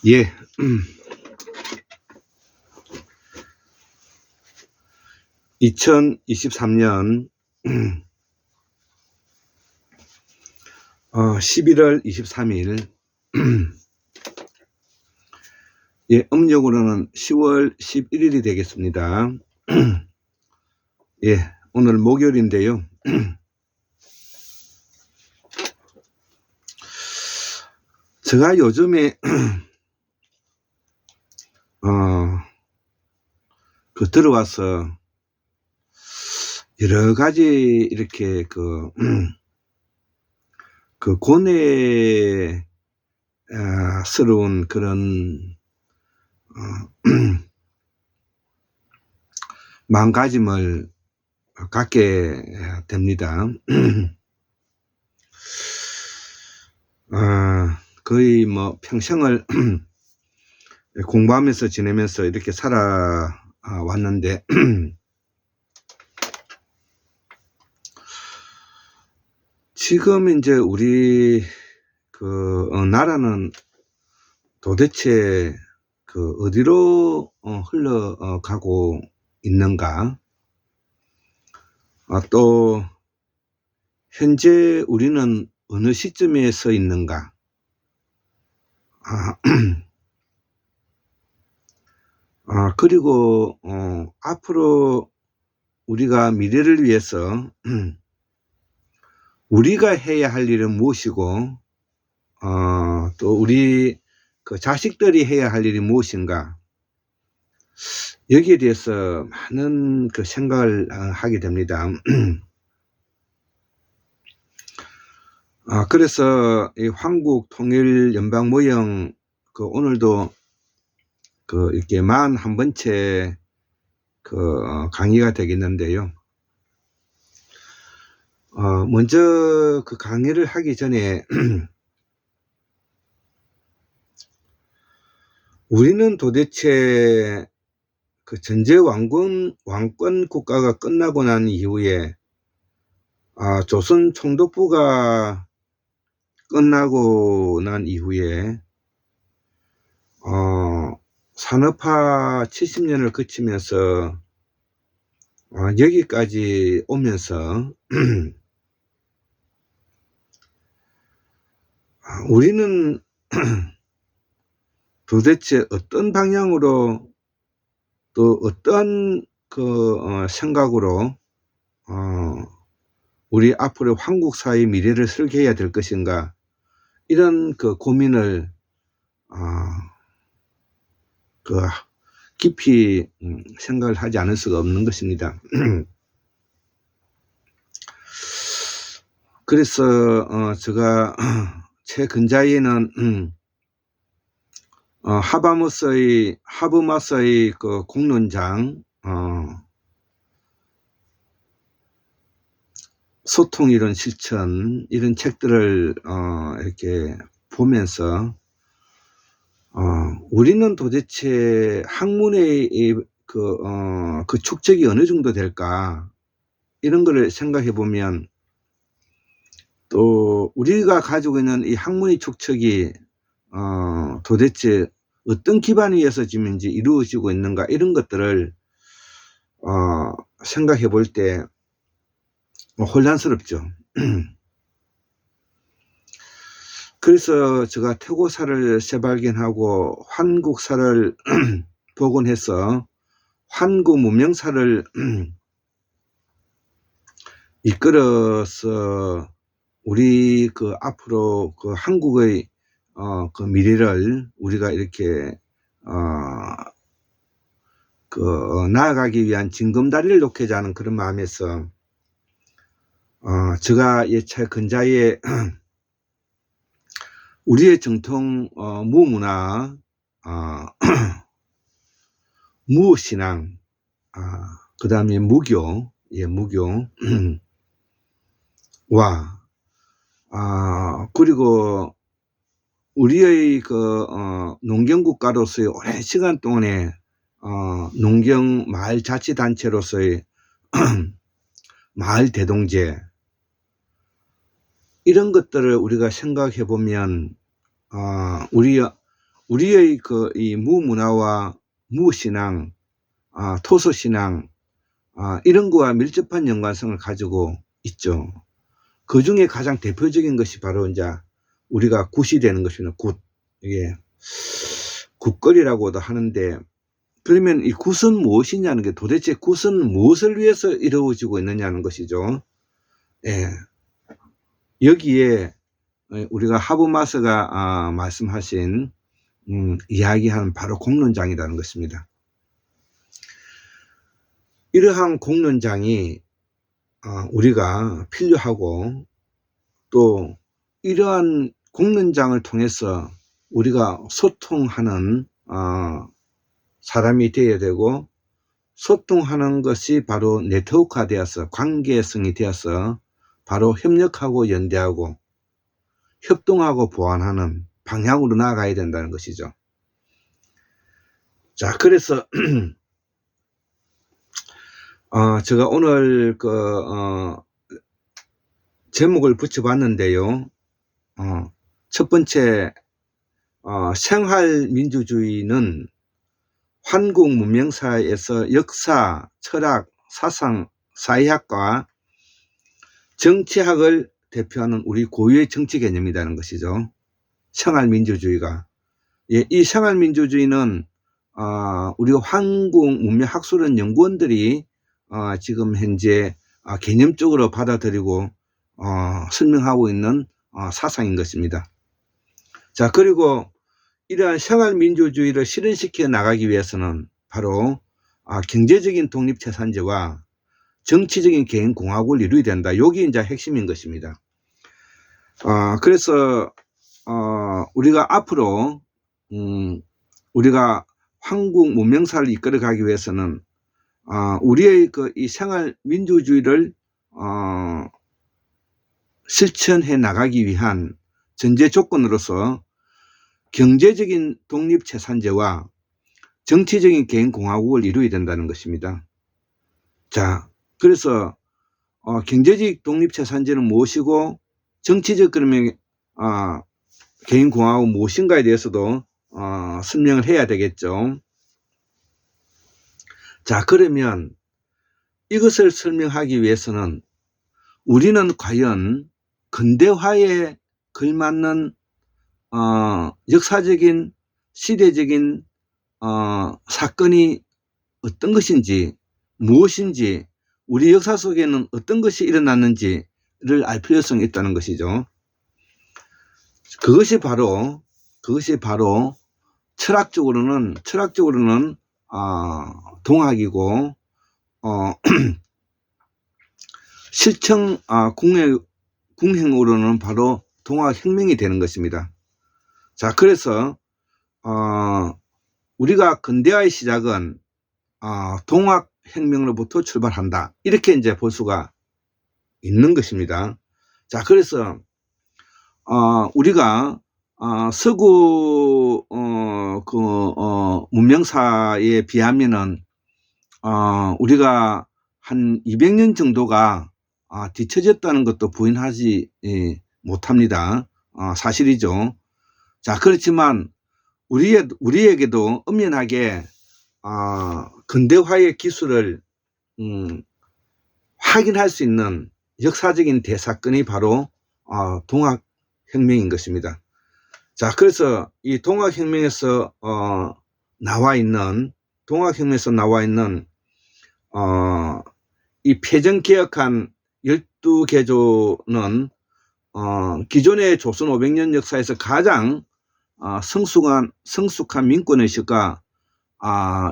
예. 2023년 11월 23일 예, 음력으로는 10월 11일이 되겠습니다. 예, 오늘 목요일인데요. 제가 요즘에 들어와서 여러 가지 이렇게 고뇌스러운 그런 마음가짐을 갖게 됩니다. 거의 뭐 평생을 공부하면서 지내면서 이렇게 살아왔는데 지금 이제 우리 나라는 도대체 어디로 흘러가고 있는가? 또 현재 우리는 어느 시점에 서 있는가? 그리고 앞으로 우리가 미래를 위해서 우리가 해야 할 일은 무엇이고 또 우리 자식들이 해야 할 일이 무엇인가, 여기에 대해서 많은 생각을 하게 됩니다. 그래서 이 한국통일연방모형 오늘도 이렇게 41번째 강의가 되겠는데요. 먼저 강의를 하기 전에 우리는 도대체 전제 왕권 국가가 끝나고 난 이후에 조선 총독부가 끝나고 난 이후에 산업화 70년을 거치면서 여기까지 오면서 우리는 도대체 어떤 방향으로 또 어떤 생각으로 우리 앞으로 한국사의 미래를 설계해야 될 것인가, 이런 고민을 깊이 생각을 하지 않을 수가 없는 것입니다. 그래서 제가 최근자에는 하버마스의 공론장 소통이론 실천, 이런 책들을 이렇게 보면서 우리는 도대체 학문의 축적이 어느 정도 될까, 이런 거를 생각해 보면 또 우리가 가지고 있는 이 학문의 축적이 도대체 어떤 기반 위에서 지금 이제 이루어지고 있는가, 이런 것들을 생각해 볼 때 혼란스럽죠. 그래서 제가 태고사를 재발견하고 환국사를 복원해서 환구문명사를 이끌어서 우리 앞으로 한국의 미래를 우리가 이렇게 나아가기 위한 징검다리를 놓고자 하는 그런 마음에서 제가 예차 근자에 우리의 정통 무문화, 무신앙, 그 다음에 무교, 무교와 그리고 우리의 농경국가로서의 오랜 시간 동안에 농경 마을자치단체로서의 마을 대동제, 이런 것들을 우리가 생각해 보면 우리의 이 무문화와 무신앙, 토속신앙 이런 거와 밀접한 연관성을 가지고 있죠. 그 중에 가장 대표적인 것이 바로 이제 우리가 굿이 되는 것입니다. 굿. 이게 굿거리라고도 하는데, 그러면 이 굿은 무엇이냐는 게, 도대체 굿은 무엇을 위해서 이루어지고 있느냐는 것이죠. 예. 여기에 우리가 하버마스가 말씀하신 이야기하는 바로 공론장이라는 것입니다. 이러한 공론장이 우리가 필요하고, 또 이러한 공론장을 통해서 우리가 소통하는 사람이 되어야 되고, 소통하는 것이 바로 네트워크화 되어서 관계성이 되어서 바로 협력하고 연대하고 협동하고 보완하는 방향으로 나아가야 된다는 것이죠. 자, 그래서 제가 오늘 제목을 붙여봤는데요. 첫 번째, 생활민주주의는 한국 문명사에서 역사, 철학, 사상, 사회학과 정치학을 대표하는 우리 고유의 정치 개념이라는 것이죠. 생활민주주의가. 예, 이 생활민주주의는 우리 한국 문명학술원 연구원들이 지금 현재 개념적으로 받아들이고 설명하고 있는 사상인 것입니다. 자, 그리고 이러한 생활민주주의를 실현시켜 나가기 위해서는 바로 경제적인 독립재산제와 정치적인 개인공화국을 이루어야 된다. 여기 이제 핵심인 것입니다. 그래서 우리가 앞으로 우리가 한국 문명사를 이끌어가기 위해서는 우리의 이 생활민주주의를 실천해 나가기 위한 전제 조건으로서 경제적인 독립재산제와 정치적인 개인공화국을 이루어야 된다는 것입니다. 자, 그래서 경제적 독립재산제는 무엇이고 정치적 그러면 개인공화국 무엇인가에 대해서도 설명을 해야 되겠죠. 자, 그러면 이것을 설명하기 위해서는 우리는 과연 근대화에 걸맞는 역사적인 시대적인 사건이 어떤 것인지 무엇인지 우리 역사 속에는 어떤 것이 일어났는지를 알 필요성이 있다는 것이죠. 그것이 바로 철학적으로는 동학이고 실천 궁행으로는 바로 동학혁명이 되는 것입니다. 자, 그래서 우리가 근대화의 시작은 동학혁명으로부터 출발한다. 이렇게 이제 볼 수가 있는 것입니다. 자, 그래서 우리가 서구 문명사에 비하면은 우리가 한 200년 정도가 뒤처졌다는 것도 부인하지 못합니다. 사실이죠. 자, 그렇지만 우리에게도 엄연하게 근대화의 기술을 확인할 수 있는 역사적인 대사건이 바로 동학혁명인 것입니다. 자, 그래서 이 동학혁명에서 나와 있는 이 폐정개혁한 12개조는 기존의 조선 500년 역사에서 가장 성숙한 민권의식과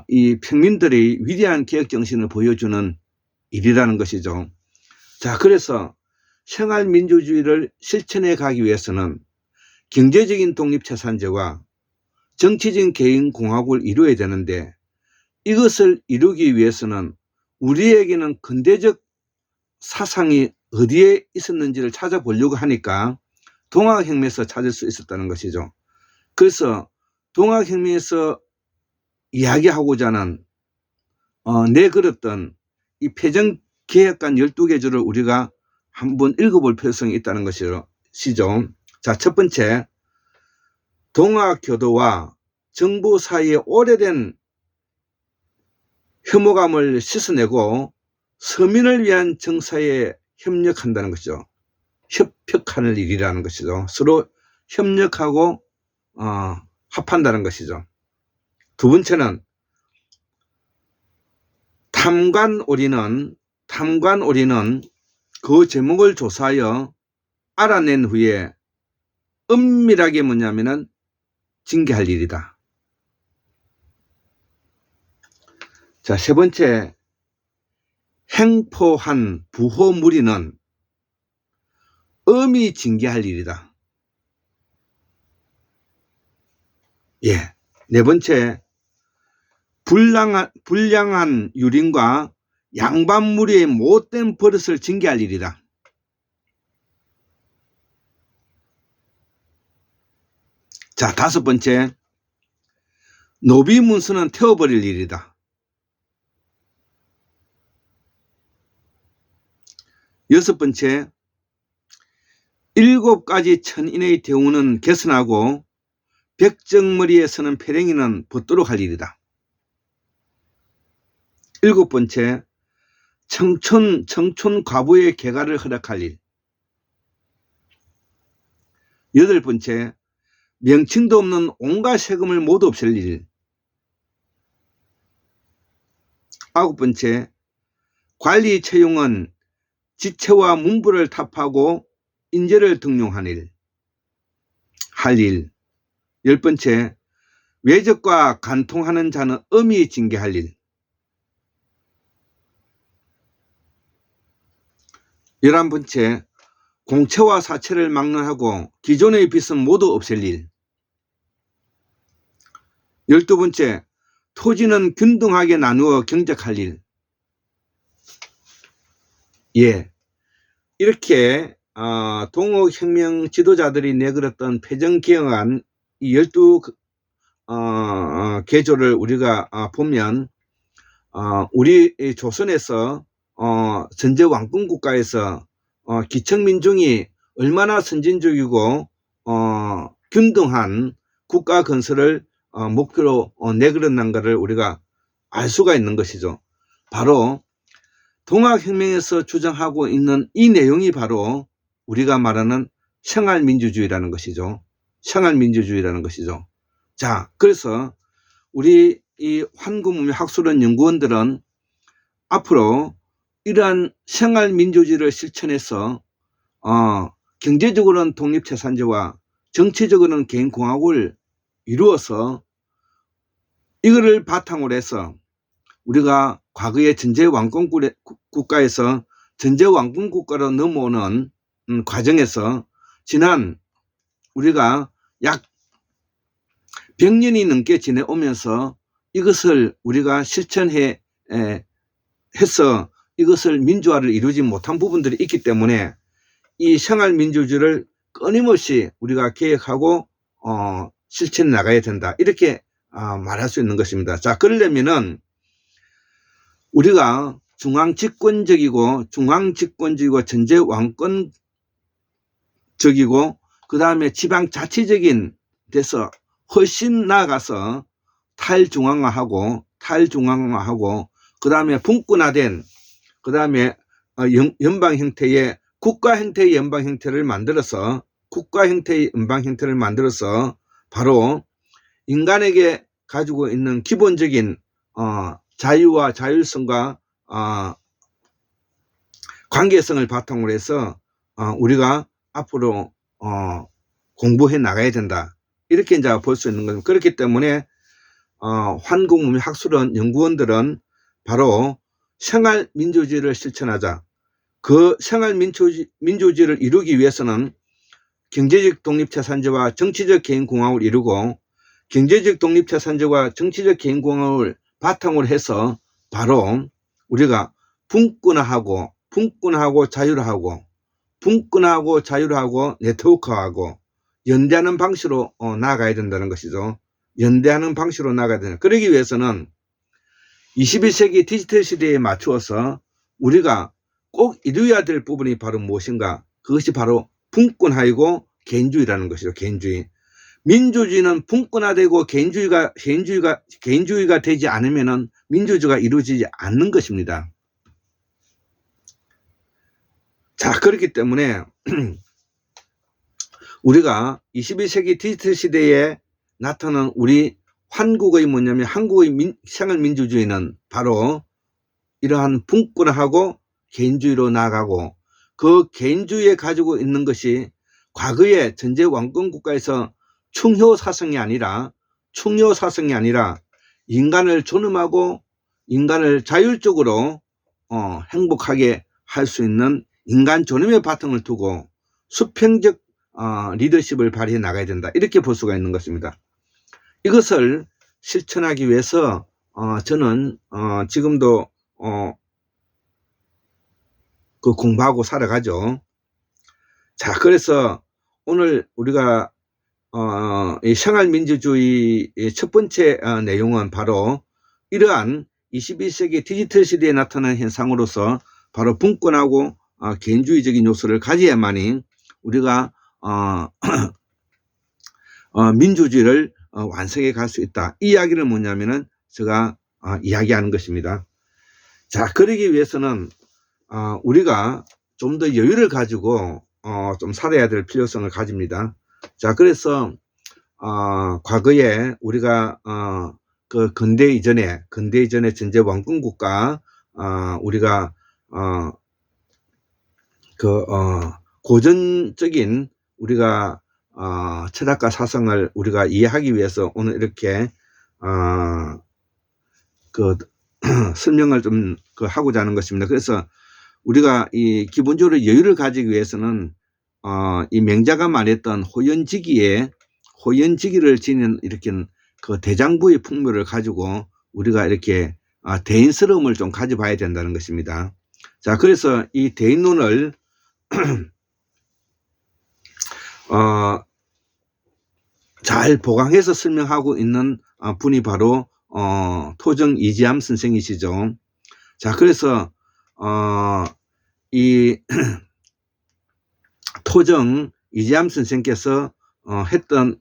이 평민들의 위대한 개혁정신을 보여주는 일이라는 것이죠. 자, 그래서 생활민주주의를 실천해 가기 위해서는 경제적인 독립재산제와 정치적인 개인공화국을 이루어야 되는데, 이것을 이루기 위해서는 우리에게는 근대적 사상이 어디에 있었는지를 찾아보려고 하니까 동학혁명에서 찾을 수 있었다는 것이죠. 그래서 동학혁명에서 이야기하고자 하는 내걸었던 이 폐정개혁관 12개조를 우리가 한번 읽어볼 필요성이 있다는 것이죠. 것이죠. 자, 첫 번째, 동아교도와 정부 사이에 오래된 혐오감을 씻어내고 서민을 위한 정사에 협력한다는 것이죠. 협력하는 일이라는 것이죠. 서로 협력하고 합한다는 것이죠. 두 번째는 탐관오리는 그 제목을 조사하여 알아낸 후에 은밀하게 뭐냐면은 징계할 일이다. 자, 세 번째, 행포한 부호무리는 엄히 징계할 일이다. 예. 네 번째, 불량한 유린과 양반무리의 못된 버릇을 징계할 일이다. 자, 다섯 번째, 노비문서는 태워버릴 일이다. 여섯 번째, 7가지 천인의 대우는 개선하고 백정머리에 서는 패랭이는 벗도록 할 일이다. 7번째, 청촌 과부의 개가를 허락할 일. 8번째, 명칭도 없는 온갖 세금을 모두 없앨 일. 9번째, 관리 채용은 지체와 문부를 탑하고 인재를 등용한 일. 할 일. 10번째, 외적과 간통하는 자는 엄히 징계할 일. 11번째, 공채와 사채를 막론하고 기존의 빚은 모두 없앨 일. 12번째, 토지는 균등하게 나누어 경작할 일. 예, 이렇게 동옥혁명 지도자들이 내걸었던 패전개혁안 이 12개조를 우리가 보면 우리 조선에서 전제 왕권 국가에서 기척민중이 얼마나 선진적이고 균등한 국가 건설을 목표로 내걸었는가를 우리가 알 수가 있는 것이죠. 바로 동학혁명에서 주장하고 있는 이 내용이 바로 우리가 말하는 생활민주주의라는 것이죠. 생활민주주의라는 것이죠. 자, 그래서 우리 이 환구문명학술원 연구원들은 앞으로 이러한 생활민주주의를 실천해서 경제적으로는 독립재산제와 정치적으로는 개인공화국을 이루어서 이거를 바탕으로 해서 우리가 과거의 전제왕권 국가에서 전제왕권 국가로 넘어오는 과정에서 지난 우리가 약 100년이 넘게 지내오면서 이것을 우리가 실천해 해서 이것을 민주화를 이루지 못한 부분들이 있기 때문에 이 생활민주주의를 끊임없이 우리가 개혁하고 실천해 나가야 된다. 이렇게 말할 수 있는 것입니다. 자, 그러려면은 우리가 중앙집권적이고 전제왕권적이고 그 다음에 지방자치적인 데서 훨씬 나아가서 탈중앙화하고 그 다음에 분권화된 그 다음에 연방 형태의 국가 형태의 연방 형태를 만들어서 바로 인간에게 가지고 있는 기본적인 자유와 자율성과 관계성을 바탕으로 해서 우리가 앞으로 공부해 나가야 된다. 이렇게 이제 볼 수 있는 겁니다. 그렇기 때문에 환국문명학술원 연구원들은 바로 생활민주주의를 실천하자. 그 생활민주주의를 이루기 위해서는 경제적 독립재산제와 정치적 개인공화국을 이루고 경제적 독립재산제와 정치적 개인공화국을 바탕으로 해서 바로 우리가 분권화하고 자율화하고 네트워크하고 연대하는 방식으로 나아가야 된다는 것이죠. 연대하는 방식으로 나아가야 된다. 그러기 위해서는 21세기 디지털 시대에 맞추어서 우리가 꼭 이루어야 될 부분이 바로 무엇인가? 그것이 바로 분권화이고 개인주의라는 것이죠. 개인주의. 민주주의는 분권화되고 개인주의가 되지 않으면은 민주주의가 이루어지지 않는 것입니다. 자, 그렇기 때문에 우리가 21세기 디지털 시대에 나타난 우리 한국의 뭐냐면 한국의 생활민주주의는 바로 이러한 분권화하고 개인주의로 나아가고, 그 개인주의에 가지고 있는 것이 과거의 전제 왕권 국가에서 충효사성이 아니라 인간을 존엄하고 인간을 자율적으로 행복하게 할 수 있는 인간 존엄의 바탕을 두고 수평적 리더십을 발휘해 나가야 된다, 이렇게 볼 수가 있는 것입니다. 이것을 실천하기 위해서 저는 지금도 그 공부하고 살아가죠. 자, 그래서 오늘 우리가 이 생활민주주의의 첫 번째 내용은 바로 이러한 21세기 디지털 시대에 나타난 현상으로서 바로 분권하고 개인주의적인 요소를 가져야만이 우리가 민주주의를 완성해 갈 수 있다. 이 이야기를 뭐냐면은 제가 이야기하는 것입니다. 자, 그러기 위해서는 우리가 좀 더 여유를 가지고 좀 살아야 될 필요성을 가집니다. 자, 그래서 과거에 우리가 그 근대 이전에 전제 왕권 국가 우리가 고전적인 우리가 철학과 사상을 우리가 이해하기 위해서 오늘 이렇게 설명을 좀 하고자 하는 것입니다. 그래서 우리가 이 기본적으로 여유를 가지기 위해서는 이 명자가 말했던 호연지기를 지닌 이렇게 그 대장부의 풍물을 가지고 우리가 이렇게 대인스러움을 좀 가져봐야 된다는 것입니다. 자, 그래서 이 대인론을 잘 보강해서 설명하고 있는 분이 바로 토정 이지암 선생이시죠. 자, 그래서 이 토정 이지암 선생께서 했던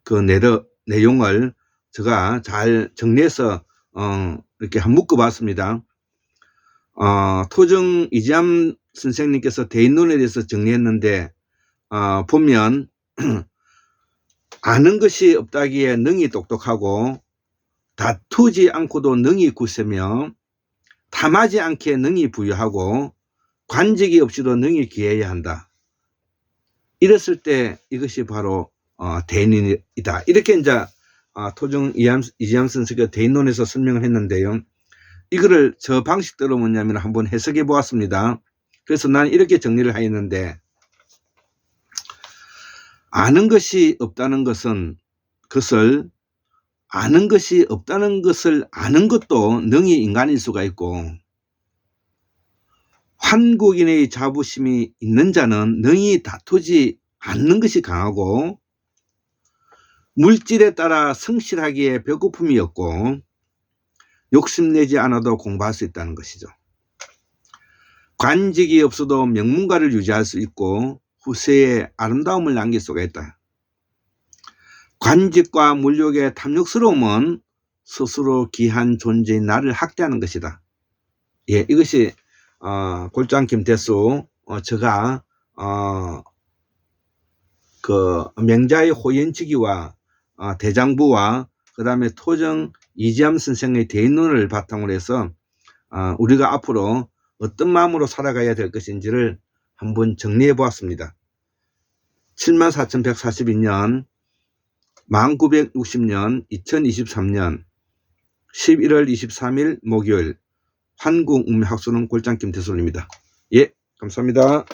그 내용을 제가 잘 정리해서 이렇게 한번 묶어봤습니다. 토정 이지암 선생님께서 대인론에 대해서 정리했는데 보면 아는 것이 없다기에 능히 똑똑하고 다투지 않고도 능히 굳세며 탐하지 않게 능히 부유하고 관직이 없이도 능히 기해야 한다. 이랬을 때 이것이 바로 대인이다. 이렇게 이제 토정 이지암 선생께서 대인론에서 설명을 했는데요. 이거를 저 방식대로 뭐냐면 한번 해석해 보았습니다. 그래서 나는 이렇게 정리를 하였는데, 아는 것이 없다는 것은 아는 것이 없다는 것을 아는 것도 능히 인간일 수가 있고, 한국인의 자부심이 있는 자는 능히 다투지 않는 것이 강하고, 물질에 따라 성실하기에 배고픔이 없고, 욕심내지 않아도 공부할 수 있다는 것이죠. 관직이 없어도 명문가를 유지할 수 있고 후세에 아름다움을 남길 수가 있다. 관직과 물욕의 탐욕스러움은 스스로 귀한 존재인 나를 학대하는 것이다. 예, 이것이 골장 김태수 제가 그 명자의 호연지기와 대장부와 그 다음에 토정 이지암 선생의 대인론을 바탕으로 해서 우리가 앞으로 어떤 마음으로 살아가야 될 것인지를 한번 정리해 보았습니다. 74,142년 1960년 2023년 11월 23일 목요일 한국운명학술은 골장 김태수입니다. 예, 감사합니다.